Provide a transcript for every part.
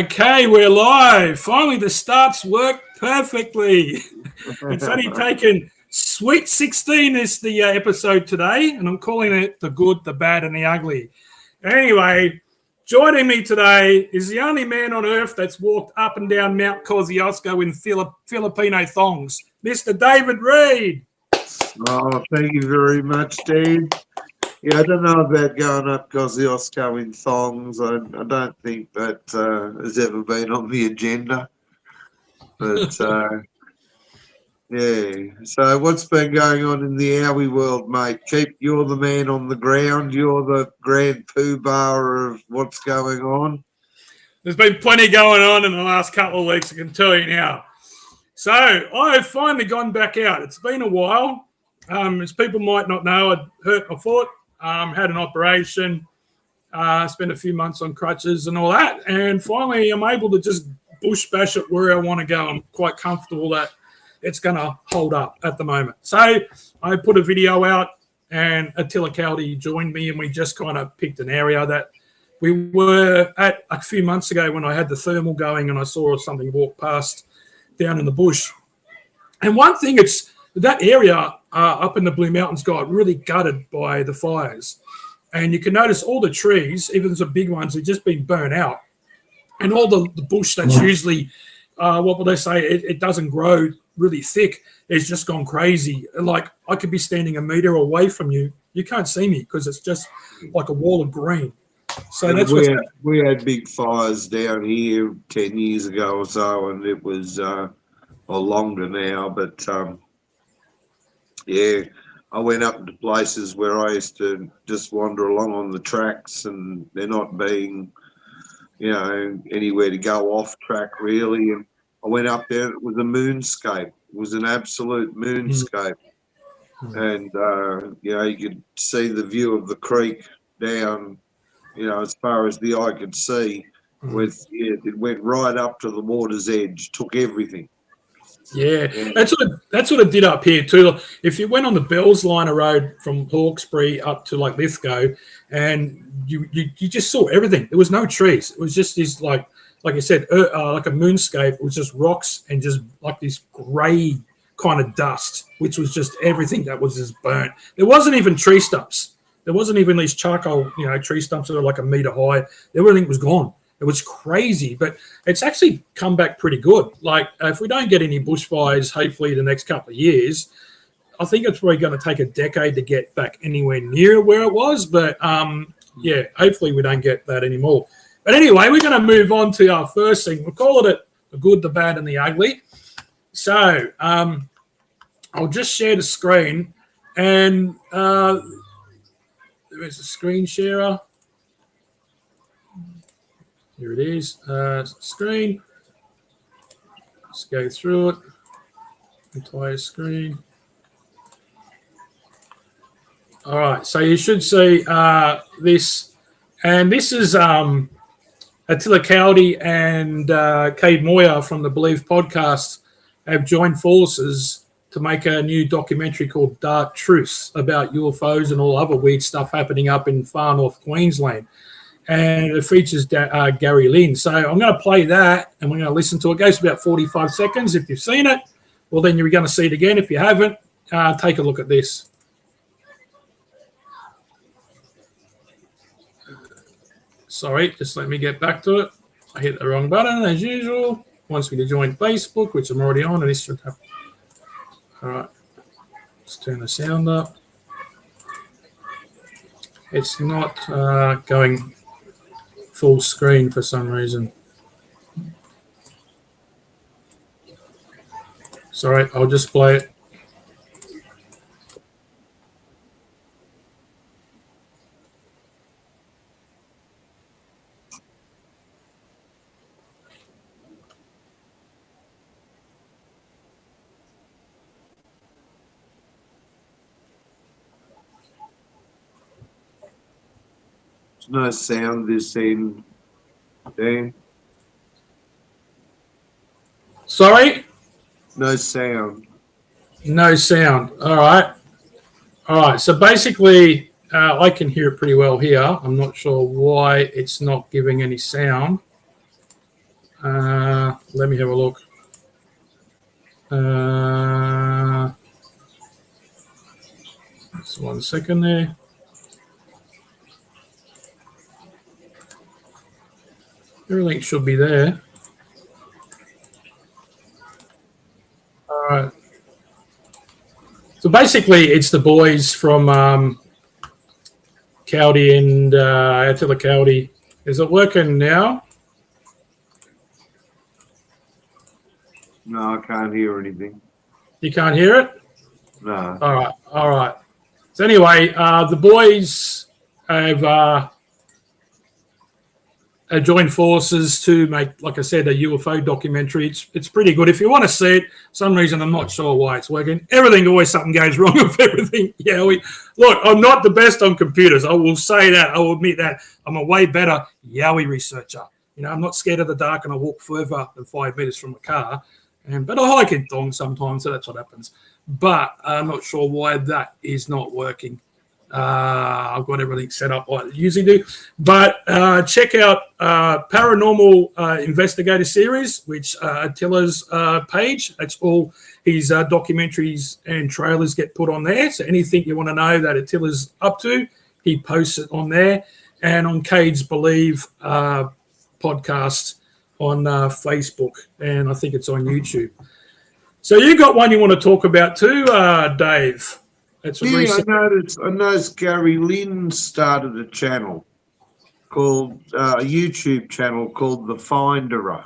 Okay, we're live. Finally, the starts work perfectly. It's only taken Sweet 16 is the episode today, and I'm calling it The Good, the Bad, and the Ugly. Anyway, joining me today is the only man on earth that's walked up and down Mount Kosciuszko in Filipino thongs, Mr. David Reed. Oh, thank you very much, Dave. Yeah, I don't know about going up Kosciuszko in thongs. I don't think that has ever been on the agenda. But, yeah. So what's been going on in the Yowie world, mate? You're the man on the ground. You're the grand poobah of what's going on. There's been plenty going on in the last couple of weeks, I can tell you now. So I've finally gone back out. It's been a while. As people might not know, I'd hurt my foot. Had an operation, spent a few months on crutches and all that. And finally, I'm able to just bush bash it where I want to go. I'm quite comfortable that it's going to hold up at the moment. So I put a video out and Attila Caldi joined me and we just kind of picked an area that we were at a few months ago when I had the thermal going and I saw something walk past down in the bush. And one thing, it's that area up in the Blue Mountains got really gutted by the fires. And you can notice all the trees, even the big ones, have just been burnt out. And all the bush that's usually, what would they say, it doesn't grow really thick, it's just gone crazy. Like I could be standing a meter away from you. You can't see me because it's just like a wall of green. So that's we had big fires down here 10 years ago or so, and it was or longer now, but yeah, I went up to places where I used to just wander along on the tracks and they're not being, anywhere to go off track really. And I went up there, it was a moonscape. It was an absolute moonscape. And, you could see the view of the creek down, as far as the eye could see. It went right up to the water's edge, took everything. Yeah, that's what it did up here too. If you went on the Bells line of road from Hawkesbury up to like Lithgow, and you just saw everything. There was no trees. It was just this like I said, like a moonscape. It was just rocks and just like this grey kind of dust, which was just everything that was just burnt. There wasn't even tree stumps. There wasn't even these charcoal, tree stumps that are like a meter high. Everything was gone. It was crazy, but it's actually come back pretty good. Like, if we don't get any bushfires, hopefully the next couple of years, I think it's probably going to take a decade to get back anywhere near where it was. But, yeah, hopefully we don't get that anymore. But anyway, we're going to move on to our first thing. We'll call it the good, the bad, and the ugly. So I'll just share the screen. And there is a screen sharer. Here it is, screen. Let's go through it. Entire screen. All right, so you should see this. And this is Attila Caldi and Cade Moyer from the Believe podcast have joined forces to make a new documentary called Dark Truths about UFOs and all other weird stuff happening up in far north Queensland. And it features Gary Lynn. So I'm going to play that, and we're going to listen to it. It goes about 45 seconds. If you've seen it, well, then you're going to see it again. If you haven't, take a look at this. Sorry, just let me get back to it. I hit the wrong button, as usual. Wants me to join Facebook, which I'm already on, and this should happen. All right. Let's turn the sound up. It's not going full screen for some reason. Sorry, I'll just play it. There's no sound this end, Dan. Sorry? No sound. No sound. All right. So basically, I can hear it pretty well here. I'm not sure why it's not giving any sound. Let me have a look. Just 1 second there. Everything should be there. All right. So basically, it's the boys from Cowdy and Attila Cowdy. Is it working now? No, I can't hear anything. You can't hear it? No. All right. So anyway, the boys have joined forces to make, like I said, a UFO documentary. It's pretty good. If you want to see it, for some reason I'm not sure why it's working. Everything, always something goes wrong with everything. Yeah, look, I'm not the best on computers. I will say that. I will admit that. I'm a way better Yowie researcher. You know, I'm not scared of the dark, and I walk further than 5 meters from a car. But I hike in thongs sometimes, so that's what happens. But I'm not sure why that is not working. I've got everything set up like I usually do. But check out Paranormal Investigator Series, which Attila's page. That's all his documentaries and trailers get put on there. So anything you want to know that Attila's up to, he posts it on there. And on Cade's Believe podcast on Facebook. And I think it's on YouTube. So you got one you want to talk about too, Dave? It's I noticed Gary Lynn started a channel called a YouTube channel called The Finderer.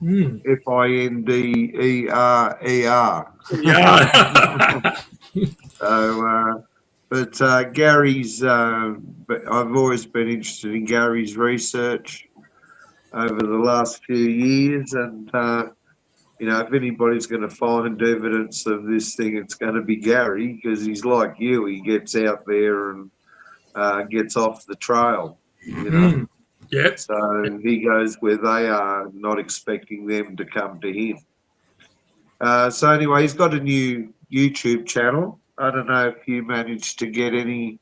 Finderer. Yeah. But Gary's. I've always been interested in Gary's research over the last few years, and you know, if anybody's going to find evidence of this thing, it's going to be Gary, because he's like you. He gets out there and gets off the trail, you know. Yeah. So he goes where they are, not expecting them to come to him. So anyway, he's got a new YouTube channel. I don't know if you managed to get any.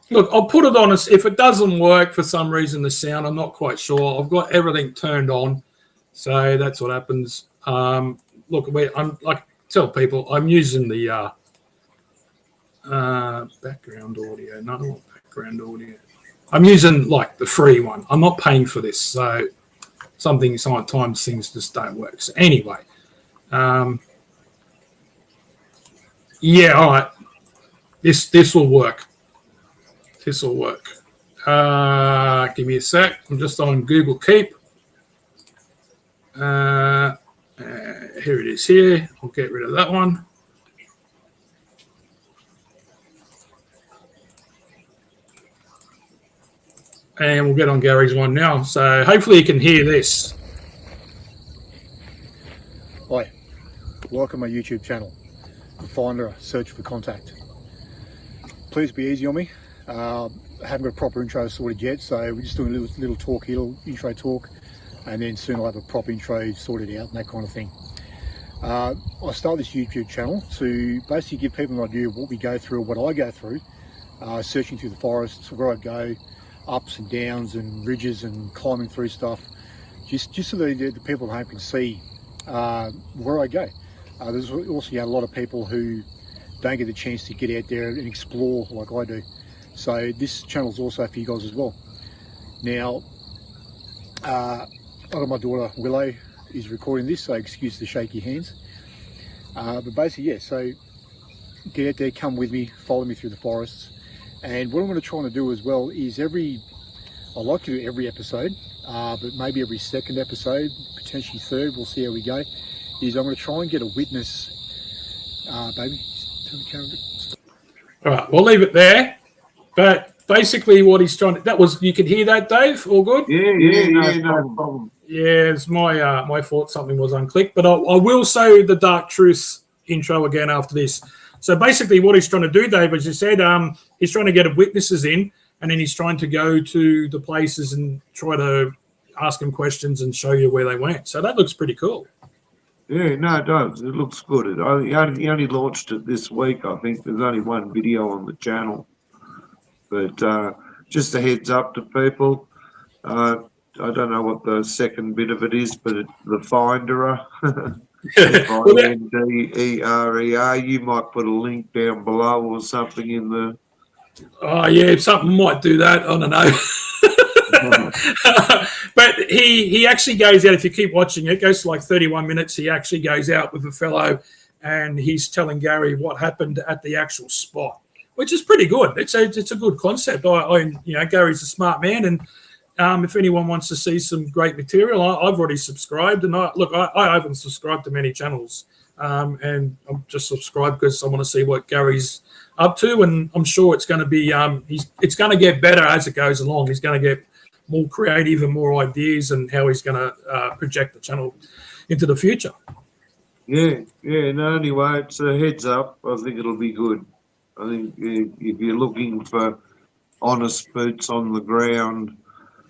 Look, I'll put it on us. If it doesn't work for some reason, the sound, I'm not quite sure. I've got everything turned on. So that's what happens. Look, I'm like tell people I'm using the background audio. No, not background audio. I'm using like the free one. I'm not paying for this, so sometimes things just don't work. So anyway, yeah, all right. This will work. This will work. Give me a sec. I'm just on Google Keep. Here it is here. I'll get rid of that one. And we'll get on Gary's one now. So hopefully you can hear this. Hi, welcome to my YouTube channel, Finder Search for Contact. Please be easy on me. I haven't got a proper intro sorted yet, so we're just doing a little talk here, little intro talk, and then soon I'll have a proper intro sorted out and that kind of thing. I started this YouTube channel to basically give people an idea of what we go through, what I go through, searching through the forests, where I go, ups and downs and ridges and climbing through stuff, just so the people at home can see where I go. There's also a lot of people who don't get the chance to get out there and explore like I do. So this channel is also for you guys as well. Now, I've got my daughter Willow is recording this, so excuse the shaky hands. But basically, yeah, so get out there, come with me, follow me through the forests. And what I'm going to try to do as well is I like to do every episode, but maybe every second episode, potentially third, we'll see how we go, is I'm going to try and get a witness, baby, turn the camera. All right, we'll leave it there. But basically what he's trying to, you could hear that, Dave? All good? Yeah, no problem. Yeah, it's my fault. Something was unclicked. But I will say the Dark Truth intro again after this. So basically what he's trying to do, Dave, as you said, he's trying to get witnesses in, and then he's trying to go to the places and try to ask them questions and show you where they went. So that looks pretty cool. Yeah, no, it does. It looks good. He only launched it this week, I think. There's only one video on the channel. But just a heads up to people, I don't know what the second bit of it is, but the Finderer. Well, Finderer. You might put a link down below or something in the. oh yeah, something might do that. I don't know. But he actually goes out. If you keep watching it goes to like 31 minutes. He actually goes out with a fellow, and he's telling Gary what happened at the actual spot, which is pretty good. It's a good concept. Gary's a smart man, and if anyone wants to see some great material, I've already subscribed, and I haven't subscribed to many channels, and I'm just subscribed because I want to see what Gary's up to, and I'm sure it's going to be it's going to get better as it goes along. He's going to get more creative and more ideas, and how he's going to project the channel into the future. Yeah. No, anyway, it's a heads up. I think it'll be good. I think if you're looking for honest boots on the ground,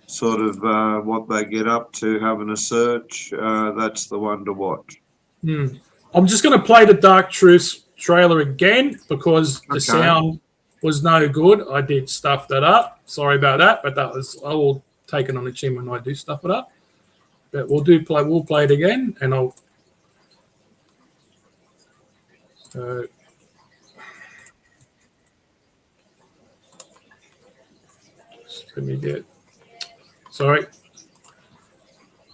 sort of what they get up to, having a search, that's the one to watch. I'm just going to play the Dark Truths trailer again because the sound was no good. I did stuff that up. Sorry about that, but I will take it on the chin when I do stuff it up. But we'll play it again, and I'll. So. Let me get. Sorry,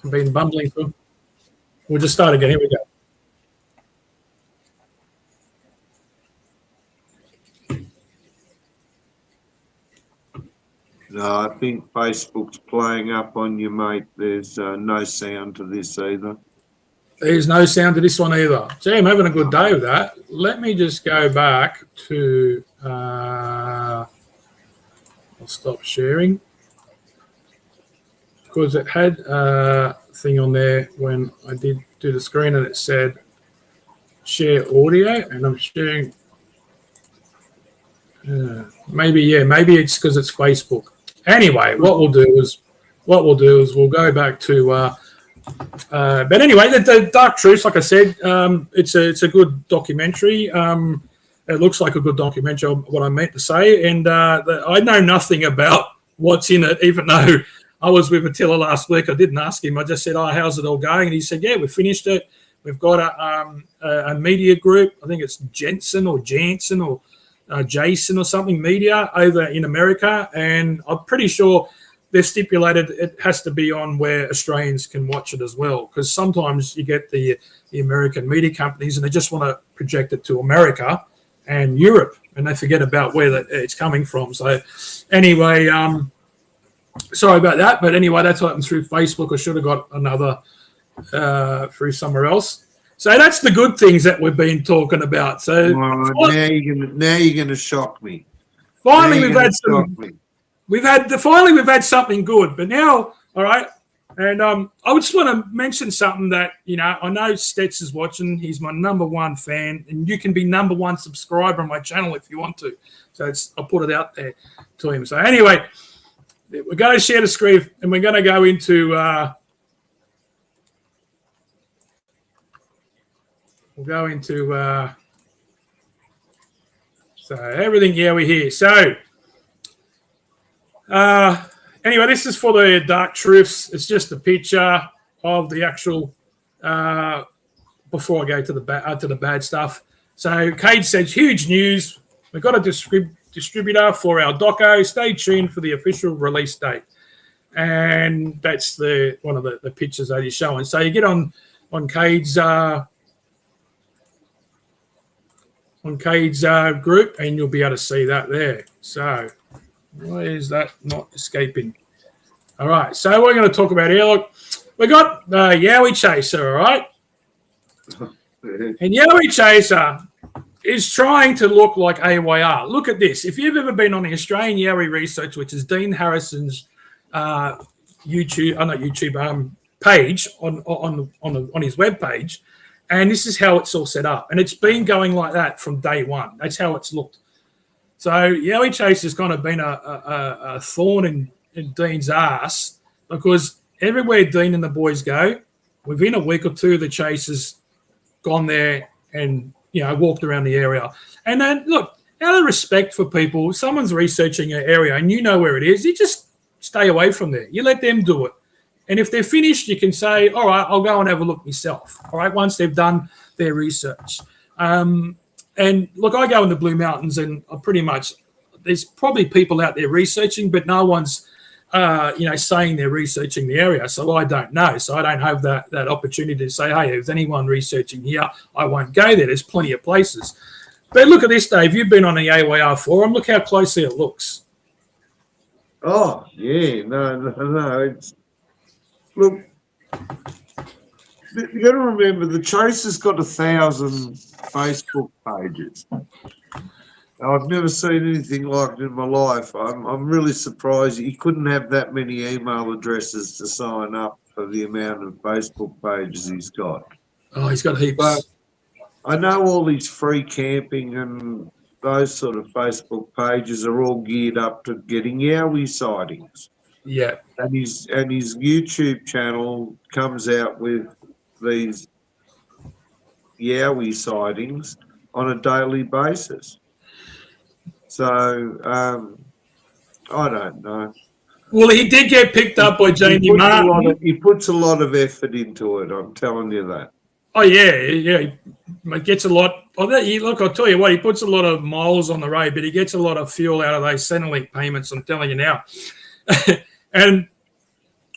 I've been bumbling through. We'll just start again. Here we go. No, I think Facebook's playing up on you, mate. There's no sound to this either. There's no sound to this one either. Gee, I'm having a good day with that. Let me just go back to. I'll stop sharing because it had a thing on there when I did do the screen, and it said share audio, and I'm sharing. Maybe it's because it's Facebook. Anyway, what we'll do is we'll go back to. But anyway, the Dark Truths, like I said, it's a good documentary. It looks like a good documentary. What I meant to say, and I know nothing about what's in it, even though I was with Attila last week. I didn't ask him. I just said, "Oh, how's it all going?" And he said, "Yeah, we finished it. We've got a media group. I think it's Jansen or Jason or something media over in America, and I'm pretty sure they've stipulated it has to be on where Australians can watch it as well, because sometimes you get the American media companies and they just want to project it to America and Europe, and they forget about where it's coming from. So anyway, sorry about that, but anyway, that's happened through Facebook. I should have got another through somewhere else. So that's the good things that we've been talking about. So now you're gonna shock me. Finally, we've had something good. But now, all right. And I would just want to mention something that I know Stets is watching. He's my #1 fan, and you can be #1 subscriber on my channel if you want to. So I'll put it out there to him. So anyway, we're going to share the screen, and we're going to go into. We'll go into so Everything Yowie here. So anyway, this is for the Dark Truths. It's just a picture of the actual before I go to the bad stuff. So Cade says, huge news. We've got a distributor for our doco. Stay tuned for the official release date. And that's one of the pictures that he's showing. So you get on Cade's group, and you'll be able to see that there. So why is that not escaping? All right, so we're going to talk about here. Look, we got Yowie Chaser, all right? And Yowie Chaser is trying to look like AYR. Look at this. If you've ever been on the Australian Yowie Research, which is Dean Harrison's YouTube page on his web page, and this is how it's all set up. And it's been going like that from day one. That's how it's looked. So Yowie Chase has kind of been a thorn in Dean's ass, because everywhere Dean and the boys go, within a week or two, the Chase has gone there and walked around the area. And then look, out of respect for people, if someone's researching an area and you know where it is, you just stay away from there. You let them do it. And if they're finished, you can say, all right, I'll go and have a look myself. All right, once they've done their research. And look, I go in the Blue Mountains and I pretty much, there's probably people out there researching, but no one's, saying they're researching the area. So I don't know. So I don't have that opportunity to say, hey, is anyone researching here? I won't go there. There's plenty of places. But look at this, Dave. You've been on the AYR forum. Look how closely it looks. Oh, yeah. No. Look, you got to remember the Chase has got 1,000 Facebook pages. I've never seen anything like it in my life. I'm really surprised he couldn't have that many email addresses to sign up for the amount of Facebook pages he's got. Oh, he's got heaps. But I know all these free camping and those sort of Facebook pages are all geared up to getting Yowie sightings. Yeah. And his YouTube channel comes out with these Yowie sightings on a daily basis. So, I don't know. Well, he did get picked up by Jamie Martin. He puts a lot of effort into it, I'm telling you that. Oh, yeah. He gets a lot. Look, I'll tell you what, he puts a lot of miles on the road, but he gets a lot of fuel out of those Centrelink payments, I'm telling you now. And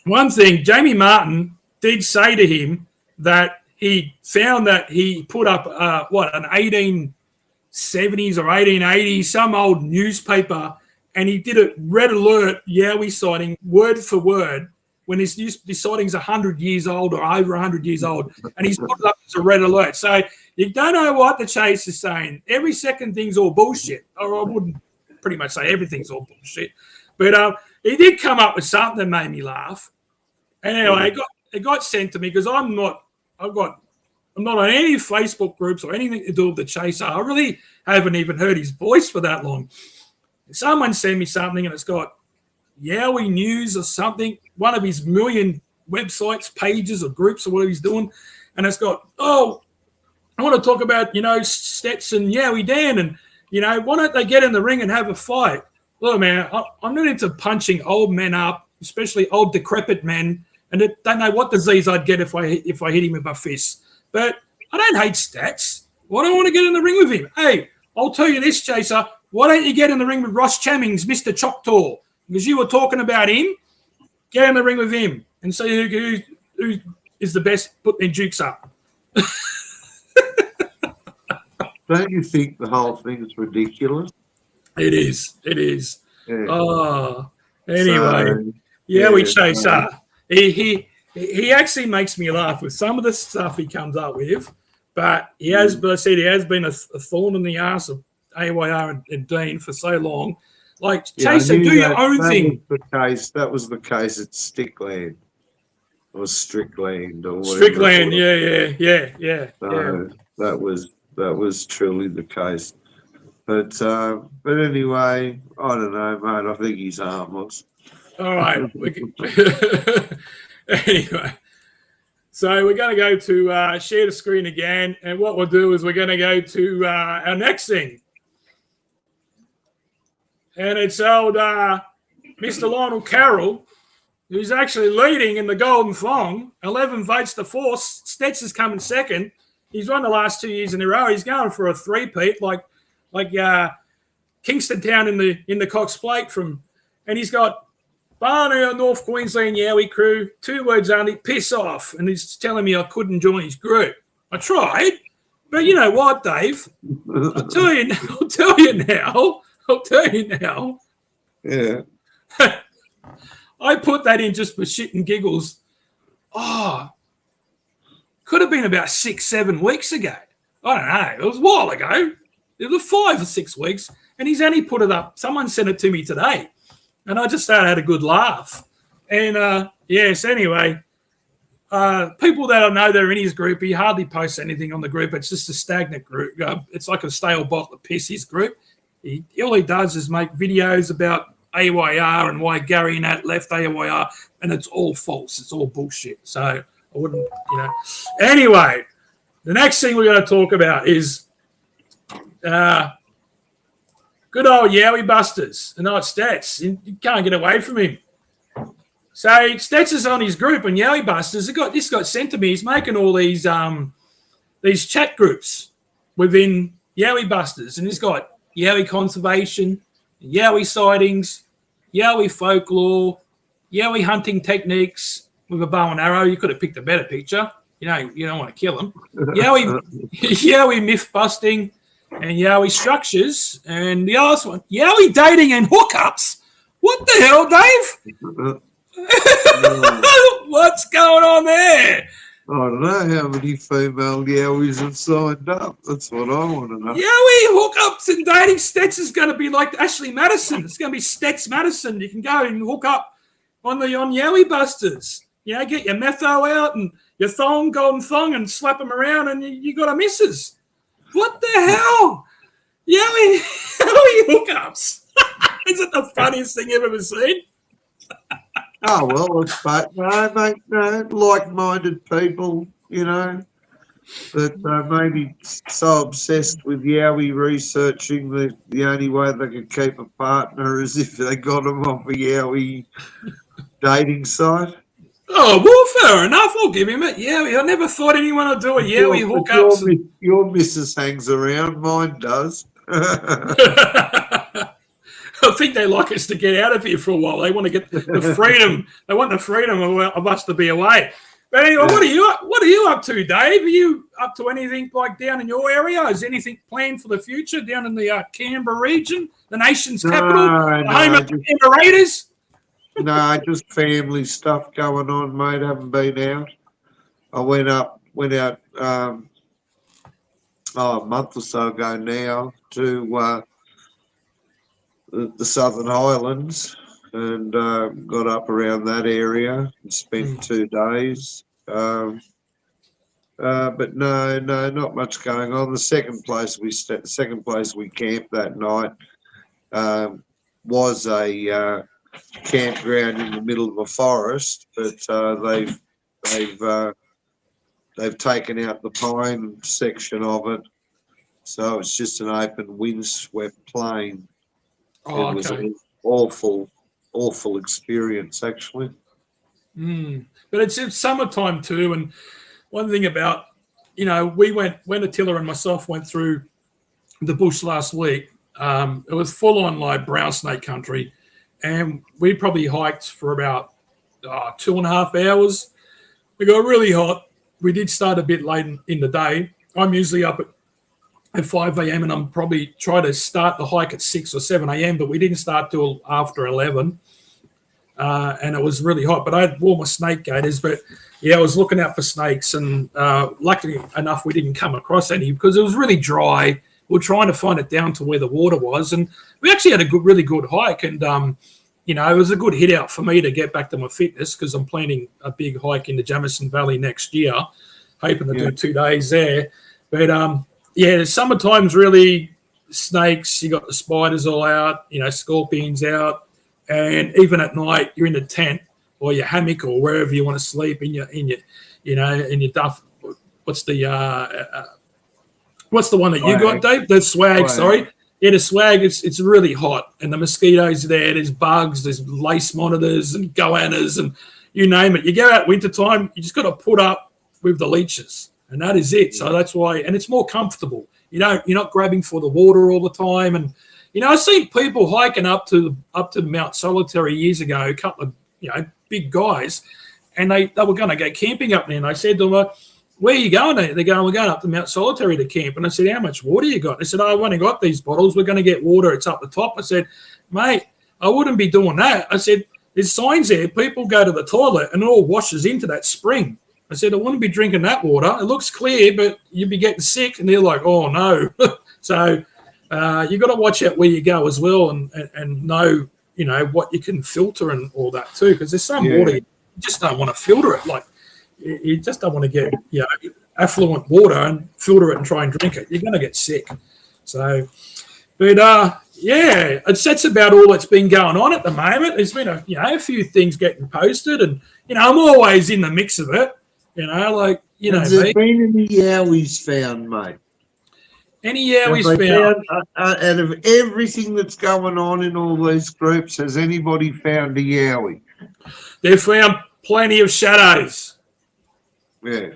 one thing, Jamie Martin did say to him that he found that he put up, an 1870s or 1880s, some old newspaper, and he did a red alert Yowie sighting word for word when his sighting's 100 years old or over 100 years old, and he's put it up as a red alert. So you don't know what the Chase is saying. Every second thing's all bullshit, or I wouldn't pretty much say everything's all bullshit. But he did come up with something that made me laugh. And anyway, it got sent to me because I'm not on any Facebook groups or anything to do with the Chaser. I really haven't even heard his voice for that long. Someone sent me something and it's got Yowie News or something, one of his million websites, pages or groups or whatever he's doing. And it's got, I want to talk about, Stets and Yowie Dan and, why don't they get in the ring and have a fight? Look, man, I'm not into punching old men up, especially old decrepit men, and I don't know what disease I'd get if I hit him with my fist. But I don't hate Stats. Why do I want to get in the ring with him? Hey, I'll tell you this, Chaser. Why don't you get in the ring with Ross Chammings, Mr. Choctaw? Because you were talking about him. Get in the ring with him and see who is the best putting their jukes up. Don't you think the whole thing's ridiculous? It is. Yeah. Oh, anyway. So, Yowie Chaser. He actually makes me laugh with some of the stuff he comes up with, but he has been a thorn in the ass of AYR and Dean for so long. Like, Chaser, do your own thing. That was the case at Stickland. Or Strickland or whatever. Strickland, yeah. So that was truly the case. But anyway, I don't know, mate. I think he's harmless. All right. Anyway, so we're going to go to share the screen again. And what we'll do is we're going to go to our next thing. And it's old Mr. Lionel Carroll, who's actually leading in the Golden Thong. 11 votes to 4. Stets is coming second. He's won the last 2 years in a row. He's going for a three-peat like Kingston Town in the Cox Plate and he's got Barney, North Queensland Yowie crew, 2 words only, piss off. And he's telling me I couldn't join his group. I tried, but you know what, Dave? I'll tell you now. Yeah. I put that in just for shit and giggles. Oh, could have been about 6-7 weeks ago. I don't know. It was a while ago. It was 5 or 6 weeks, and he's only put it up. Someone sent it to me today, and I just had a good laugh. And, yes, anyway, people that I know that are in his group, he hardly posts anything on the group. It's just a stagnant group. It's like a stale bottle of piss, his group. All he does is make videos about AYR and why Gary Nat left AYR, and it's all false. It's all bullshit. So I wouldn't, Anyway, the next thing we're going to talk about is good old Yowie Busters. And it's Stats. You can't get away from him. So Stetz is on his group and Yowie Busters. This got sent to me. He's making all these chat groups within Yowie Busters, and he's got Yowie conservation, Yowie sightings, Yowie folklore, Yowie hunting techniques with a bow and arrow. You could have picked a better picture. You don't want to kill them. Yowie myth busting and Yowie structures. And the last one, Yowie dating and hookups. What the hell, Dave? What's going on there? I don't know how many female Yowies have signed up. That's what I want to know. Yowie hookups and dating. Stetz is going to be like Ashley Madison. It's going to be Stetz Madison. You can go and hook up on Yowie Busters. Get your metho out and your golden thong, and slap them around, and you got a missus. What the hell? Yowie hookups. Is it the funniest thing you've ever seen? Oh, well, it's like-minded people, that maybe so obsessed with Yowie researching that the only way they can keep a partner is if they got them off a Yowie dating site. Oh, well, fair enough. I'll give him it. Yowie. I never thought anyone would do a Yowie hookups. Your missus hangs around. Mine does. I think they like us to get out of here for a while. They want to get the freedom. They want the freedom of us to be away. But anyway, what are you up to, Dave? Are you up to anything like down in your area? Is anything planned for the future down in the Canberra region, the nation's capital, home of the Canberra Raiders? No, just family stuff going on, mate. I haven't been out. I went out a month or so ago now to the Southern Highlands, and got up around that area and spent 2 days. But no, not much going on. The second place we camped that night was a campground in the middle of a forest, but they've taken out the pine section of it, so it's just an open windswept plain. Oh, it was an awful experience, actually. But it's summertime too, and one thing about, when Attila and myself went through the bush last week, it was full on like brown snake country, and we probably hiked for about 2.5 hours. We got really hot. We did start a bit late in the day. I'm usually up at 5 a.m. and I'm probably trying to start the hike at 6 or 7 a.m., but we didn't start till after 11. And it was really hot, but I had wore my snake gaiters. But I was looking out for snakes, and luckily enough, we didn't come across any because it was really dry. We were trying to find it down to where the water was, and we actually had a really good hike. And it was a good hit out for me to get back to my fitness because I'm planning a big hike in the Jamison Valley next year, hoping to do 2 days there. But summertime's really snakes. You got the spiders all out, scorpions out. And even at night, you're in a tent or your hammock or wherever you want to sleep in your duff. What's the one that you got, Dave? The swag. Sorry, the swag. It's really hot, and the mosquitoes are there. There's bugs. There's lace monitors and goannas and you name it. You go out wintertime, you just got to put up with the leeches, and that is it. So that's why, and it's more comfortable. You're not grabbing for the water all the time. And I've seen people hiking up to Mount Solitary years ago, a couple of big guys, and they were going to go camping up there. And I said to them, "Where are you going?" They're going, "We're going up to Mount Solitary to camp." And I said, "How much water you got?" They said, "I've only got these bottles. We're going to get water. It's up the top." I said, "Mate, I wouldn't be doing that." I said, "There's signs there. People go to the toilet and it all washes into that spring." I said, "I wouldn't be drinking that water. It looks clear, but you'd be getting sick." And they're like, "Oh no." So you got to watch out where you go as well, and know what you can filter and all that too, because there's some water you just don't want to filter it. Like you just don't want to get affluent water and filter it and try and drink it. You're going to get sick. So, but that's about all that's been going on at the moment. There's been a few things getting posted, and I'm always in the mix of it. Has there been any Yowies found, mate? Any Yowies found? Out of everything that's going on in all these groups, has anybody found a Yowie? They found plenty of shadows. Yeah.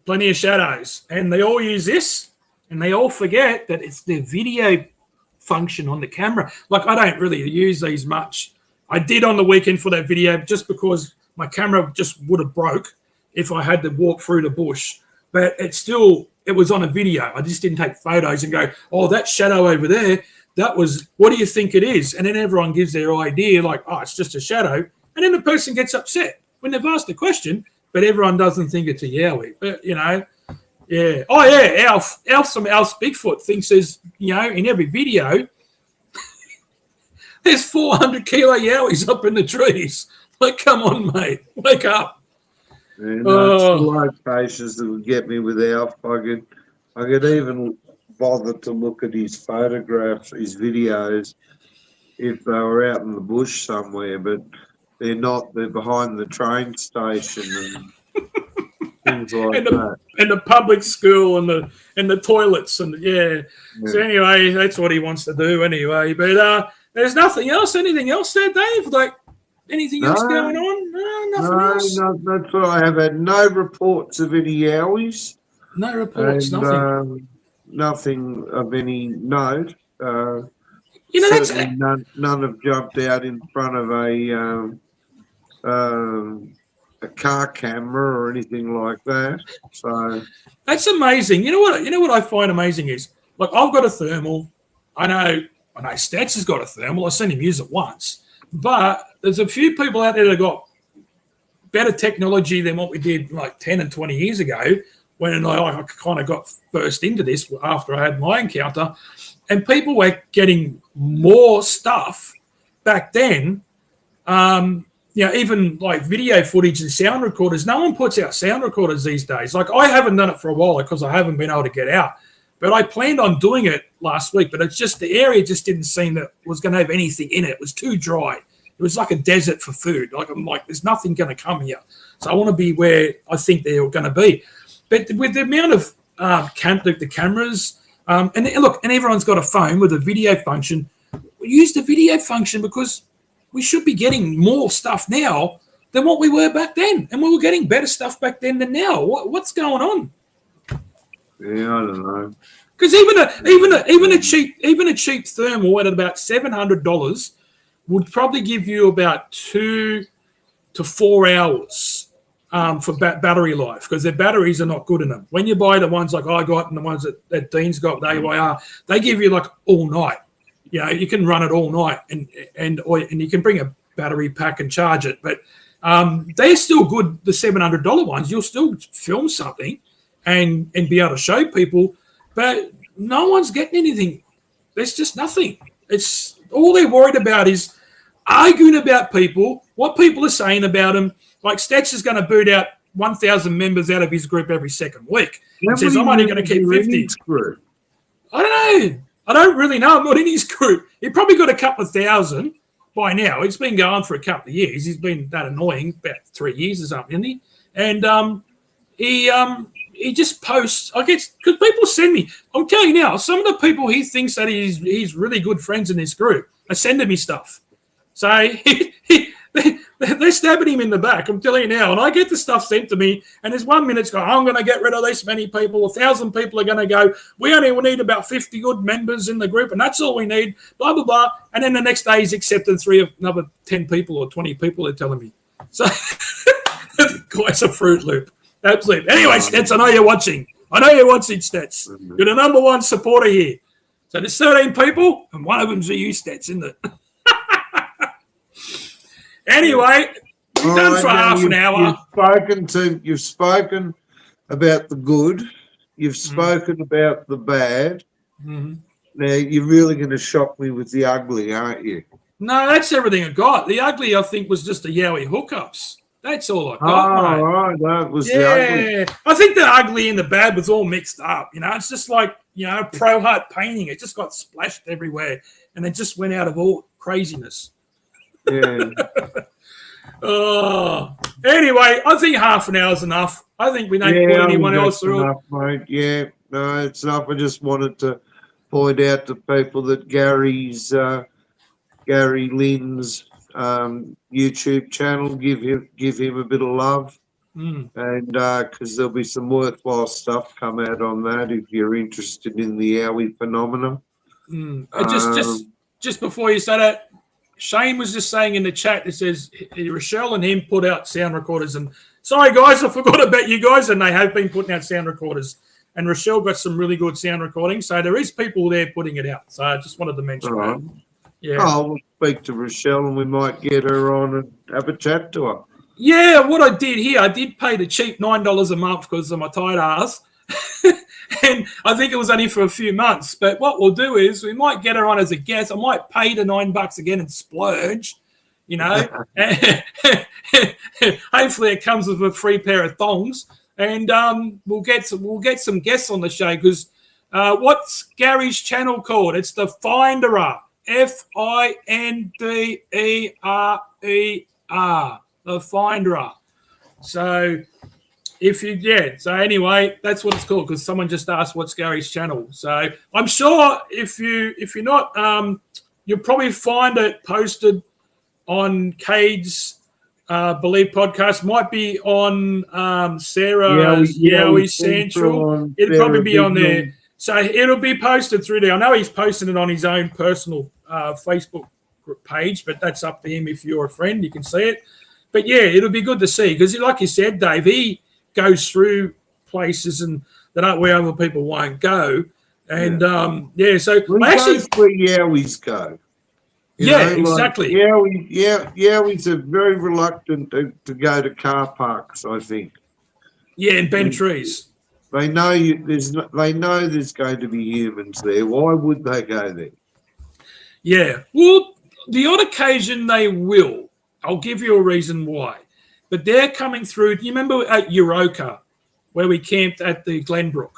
Plenty of shadows. And they all use this, and they all forget that it's the video function on the camera. Like, I don't really use these much. I did on the weekend for that video just because my camera just would have broke if I had to walk through the bush. But it was on a video. I just didn't take photos and go, oh, that shadow over there, what do you think it is? And then everyone gives their idea like, oh, it's just a shadow. And then the person gets upset when they've asked a question, but everyone doesn't think it's a Yowie. But, yeah. Oh, yeah, Alf from Alf's Bigfoot thinks there's, in every video, there's 400 kilo Yowies up in the trees. Like, come on, mate. Wake up. It's the locations that would get me with Alf. I could even bother to look at his photographs, his videos, if they were out in the bush somewhere, but they're not. They're behind the train station and things like that. And the public school and the toilets yeah. So anyway, that's what he wants to do anyway. But there's nothing else. Anything else there, Dave? Like anything else going on? No, nothing else. No, that's what I have had. No reports of any Yowies. No reports. Nothing. Nothing of any note. That's none have jumped out in front of a car camera or anything like that. So that's amazing. You know what I find amazing is, like, I've got a thermal. I know Stats has got a thermal. I've seen him use it once, but there's a few people out there that got better technology than what we did like 10 and 20 years ago when I kind of got first into this after I had my encounter, and people were getting more stuff back then. Even like video footage and sound recorders. No one puts out sound recorders these days. Like, I haven't done it for a while because I haven't been able to get out. But I planned on doing it last week, but it's just the area just didn't seem that was going to have anything in it. It was too dry. It was like a desert for food. Like, I'm like, there's nothing going to come here. So I want to be where I think they're going to be. But with the amount of the cameras, and everyone's got a phone with a video function. Use the video function because we should be getting more stuff now than what we were back then, and we were getting better stuff back then than now. What's going on? Yeah, I don't know. Because even a cheap thermal at about $700 would probably give you about 2 to 4 hours for battery life, because their batteries are not good in them. When you buy the ones like I got and the ones that Dean's got, they give you like all night. You can run it all night, and you can bring a battery pack and charge it. But they're still good. The $700 ones, you'll still film something and be able to show people. But no one's getting anything. There's just nothing. It's all they're worried about is arguing about people, what people are saying about them. Like, Stats is going to boot out 1,000 members out of his group every second week. He says, I'm only going to keep 50. I don't know. I don't really know. I'm not in his group. He probably got a couple of thousand by now. It's been going for a couple of years. He's been that annoying, about 3 years or something, isn't he? And he just posts, I guess, because people send me. I'm telling you now, some of the people he thinks that he's really good friends in this group are sending me stuff. So they're stabbing him in the back. I'm telling you now. And I get the stuff sent to me, and there's 1 minute it's going, I'm going to get rid of this many people. 1,000 people are going to go, we only need about 50 good members in the group, and that's all we need, blah, blah, blah. And then the next day he's accepted another 10 people or 20 people, they're telling me. So it's a Fruit Loop. Absolutely. Anyway, Stats, I know you're watching. Stats. You're the number one supporter here. So there's 13 people, and one of them's you, Stats, isn't it? Anyway, we're done for half an hour. You've spoken about the good. You've spoken about the bad. Mm-hmm. Now you're really going to shock me with the ugly, aren't you? No, that's everything I got. The ugly, I think, was just the Yowie hookups. That's all I got, mate. Right, that was the ugly. I think the ugly and the bad was all mixed up. It's just like, Pro Hut painting. It just got splashed everywhere, and it just went out of all craziness. Yeah. Anyway, I think half an hour is enough. I think we don't put anyone else through. Enough, mate. Yeah, no, it's enough. I just wanted to point out to people that Gary Lynn's YouTube channel. Give him a bit of love, Mm. and because there'll be some worthwhile stuff come out on that if you're interested in the Yowie phenomenon. Mm. Just before you say that, Shane was just saying in the chat, it says Rochelle and him put out sound recorders. And sorry, guys, I forgot about you guys, and they have been putting out sound recorders. And Rochelle got some really good sound recordings. So there is people there putting it out. So I just wanted to mention that. Yeah. Oh, we'll speak to Rochelle and we might get her on and have a chat to her. Yeah, what I did here, I did pay the cheap $9 a month because of my tight ass. And I think it was only for a few months. But what we'll do is we might get her on as a guest. I might pay the $9 again and splurge, you know. Hopefully it comes with a free pair of thongs. And we'll get some guests on the show because what's Gary's channel called? It's the Finderer. Finderer. The Finderer. So so anyway, that's what it's called because someone just asked what's Gary's channel. So I'm sure if you're not, you'll probably find it posted on Cade's Believe podcast. Might be on Sarah's Yowie Central. It'll probably be on there. So it'll be posted through there. I know he's posting it on his own personal Facebook page, but that's up to him. If you're a friend, you can see it. But yeah, it'll be good to see because, like you said, Dave, he goes through places and that aren't where other people won't go. And so I actually where Yowies go. Exactly. Yowies are very reluctant to go to car parks, I think. Yeah, and bend trees. They know they know there's going to be humans there. Why would they go there? Yeah. Well, the odd occasion they will. I'll give you a reason why. But they're coming through. Do you remember at Euroka where we camped at the Glenbrook?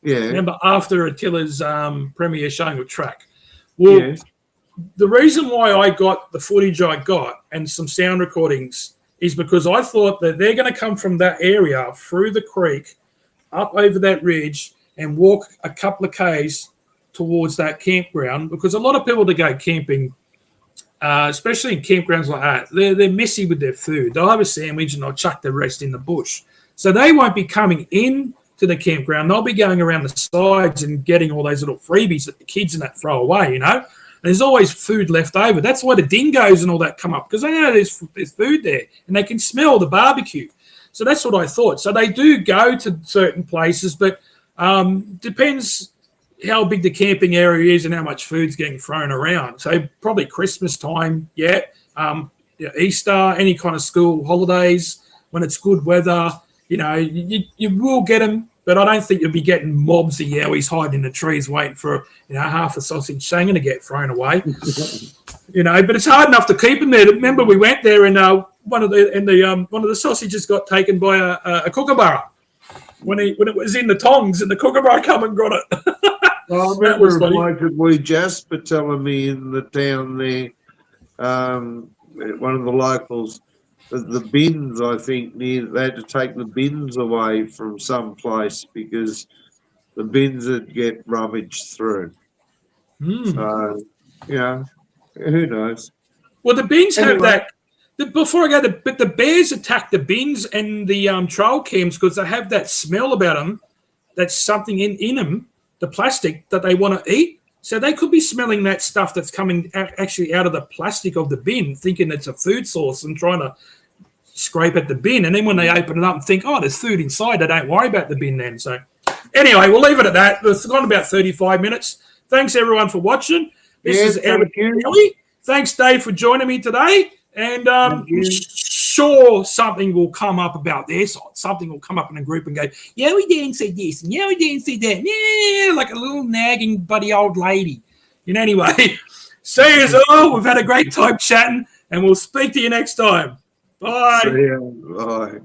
Yeah. Remember after Attila's premiere showing of track? Well, yes. The reason why I got the footage I got and some sound recordings is because I thought that they're going to come from that area through the creek up over that ridge and walk a couple of Ks towards that campground because a lot of people that go camping, especially in campgrounds like that, they're messy with their food. They'll have a sandwich and they'll chuck the rest in the bush. So they won't be coming in to the campground. They'll be going around the sides and getting all those little freebies that the kids and that throw away, you know. And there's always food left over. That's why the dingoes and all that come up because they know there's food there and they can smell the barbecue. So that's what I thought. So they do go to certain places, but depends how big the camping area is and how much food's getting thrown around. So probably Christmas time, Easter, any kind of school holidays, when it's good weather, you know, you will get them, but I don't think you'll be getting mobs of Yowies hiding in the trees waiting for, you know, half a sausage shangan to get thrown away. You know, but it's hard enough to keep them there. Remember, we went there and one of the sausages got taken by a kookaburra when it was in the tongs, and the kookaburra come and got it. Well, I remember a bloke at Wee Jasper telling me in the town there, one of the locals, that the bins, I think, they had to take the bins away from some place because the bins would get rummaged through. So, you know, who knows? Well, the bins have that. Before I go, but the bears attack the bins and the trail cams because they have that smell about them. That's something in them, the plastic that they want to eat. So they could be smelling that stuff that's coming actually out of the plastic of the bin, thinking it's a food source and trying to scrape at the bin. And then when they open it up and think, oh, there's food inside, they don't worry about the bin then. So anyway, we'll leave it at that. It's gone about 35 minutes. Thanks, everyone, for watching. This is Everything Yowie. Thanks, Dave, for joining me today. And sure, something will come up about this. Something will come up in a group and go, Yowie Dan said this, and Yowie Dan said that. Yeah, like a little nagging buddy old lady. And anyway, see you all. We've had a great time chatting, and we'll speak to you next time. Bye. See you. Bye.